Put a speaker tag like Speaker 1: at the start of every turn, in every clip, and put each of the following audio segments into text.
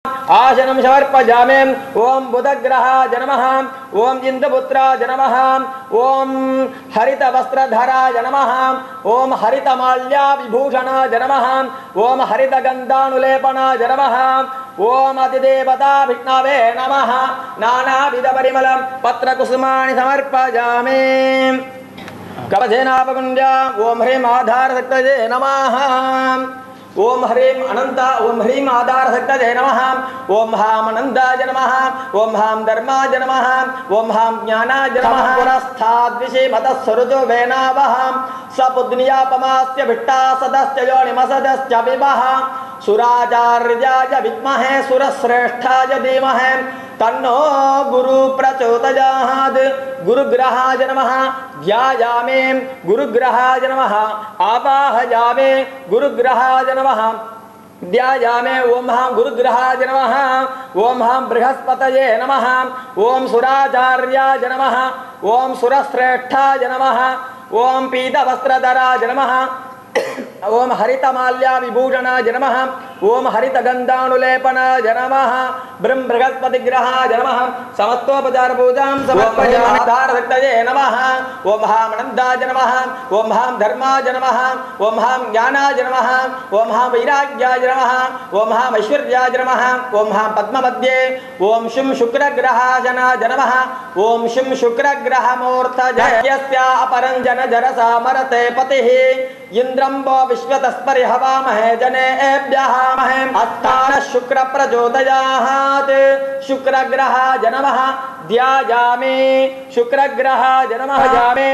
Speaker 1: आसनं समर्पयामि। ओम बुधग्रहाय नमः। ओम इंद्रपुत्राय नमः। ओम हरितवस्त्रधराय नमः। ओम हरितमाल्याविभूषणाय नमः। ओम हरितगन्धानुलेपनाय नमः। ओम अधिदेवता विष्णवे नमः। नानाविधपरिमल पत्रकुसुमानि समर्पयामि। कवचेनापकुण्ड्या ओम ह्रीं आधारशक्तये नमः। ओम ह्रीं अनंत ओम ह्रीं आधारशक्तये नमः। ओम हां अनंताय नमः। ओम हां धर्माय नमः। ओम हां ज्ञानाय नमः। पुरस्थाद्विषेमतस्सरुजो वेनावः सपुद्नियापमास्य भिट्टा सदस्य योनिमसदस्य विवः सुराचार्याय विद्महे सुरश्रेष्ठाय धीमहि तन्नो गुरु प्रचोदयात्। गुरुग्रहाय नमः। ध्यायामि गुरुग्रहाय नमः। आवाहयामि गुरुग्रहाय नमः। ध्यायामि ओम हां गुरुग्रहाय नमः। ओम हां बृहस्पतये नमः। ओम सुराचार्याय नमः। ओम सुरश्रेष्ठाय नमः। ओम पीतवस्त्रधराय नमः। ओम हरितमाल्याविभूषणाय नमः। ओम हरितगन्धानुलेपनाय नमः। ब्रह्म बृहस्पतिग्रहाय नमः। समस्तोपचार पूजां समर्पयामि। धारशक्तये नमः। ओम हां अनन्ताय नमः। ओम हां धर्माय नमः। ओम हां ज्ञानाय नमः। ओम हां वैराग्याय नमः। ओम हां ऐश्वर्याय नमः। ओम हां पद्ममध्ये ओम शुं शुक्रग्रहाय नमः। ओम शुं शुक्रग्रहमूर्तये यस्या अपरञ्जन जरसा मरते पतिः इंद्रंबो विश्वतस्परि हवामहे जनेभ्यः महे अस्थान शुक्र प्रचोदयात्। शुक्रग्रहाय नमः। ध्यायामि शुक्रग्रहाय नमः। जामे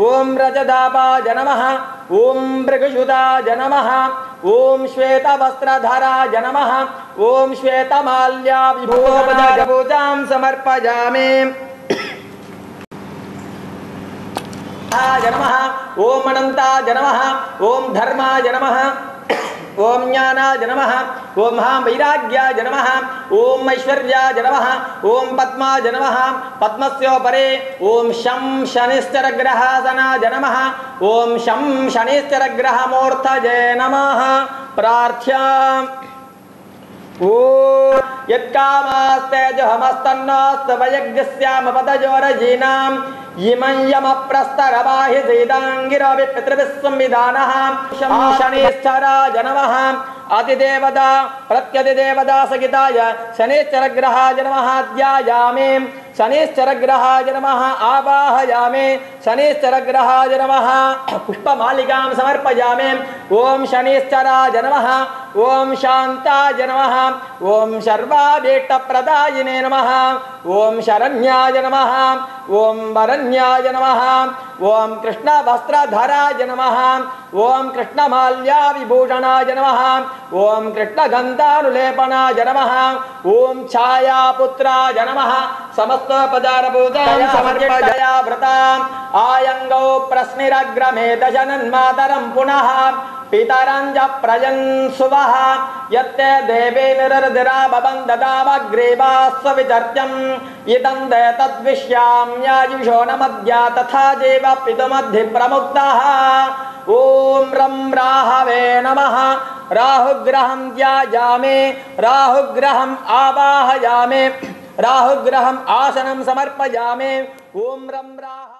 Speaker 1: ओम रजदापाय नमः। ओम मृगयुधाय नमः। ओम श्वेतवस्त्रधराय नमः। ओम श्वेतमाल्याविभूषणाय पूजां समर्पयामि। नमः। ओम अनंताय नमः। ओम धर्माय नमः। ओम ज्ञानाय नमः। ओम हां वैराग्याय नमः। ओम ऐश्वर्याय नमः। ओम पद्माय नमः। पद्मस्योपरे ओम शं शनिश्चरग्रहासनाय नमः। ओम शं शनिश्चरग्रहमूर्तये नमः। प्रार्थ्या ओ यत्कामास्ते जहमस्तन्नस्तवयज्ञस्यामपदयोरजीनां इमं यमप्रस्तरवाहि सीदाङ्गिरवि पितृभिस्संविधानः। शनिश्चराय नमः। अतिदेवता प्रत्यतिदेवता सहिताय शनिश्चरग्रहाय नमः। ध्यायामि शनिश्चरग्रहाय नमः। आवाहयामि शनिश्चरग्रहाय नमः। पुष्पमालिकां समर्पयामि। ओम शनिश्चराय नमः। ओम शान्ताय नमः। ओम सर्वाभीष्टप्रदायिने नमः। ओम शरण्याय नमः। ओम वरण्याय नमः। ओम कृष्णवस्त्रधराय नमः। ओम कृष्णमाल्याविभूषणाय नमः। ओम कृष्णगन्धानुलेपनाय नमः। ओम छायापुत्राय नमः। समस्तोपचारपूजां समर्पया व्रताम् आयङ्गौ प्रश्निरग्रमे दशनन्मातरं पुनः पितरं च प्रयन् सुवः यत्ते देवे निरर्दिरा बबन्धदावग्रीवास्वविचर्त्यम् इदं दे तद्विश्याम्यायुषो न मद्या तथा जीव पितुमद्धि प्रमुक्तः। ओम रं राहवे नमः। राहुग्रहं ध्यायामि। राहुग्रहं आवाहयामि। राहुग्रहं आसनं समर्पयामि। ओम रं राह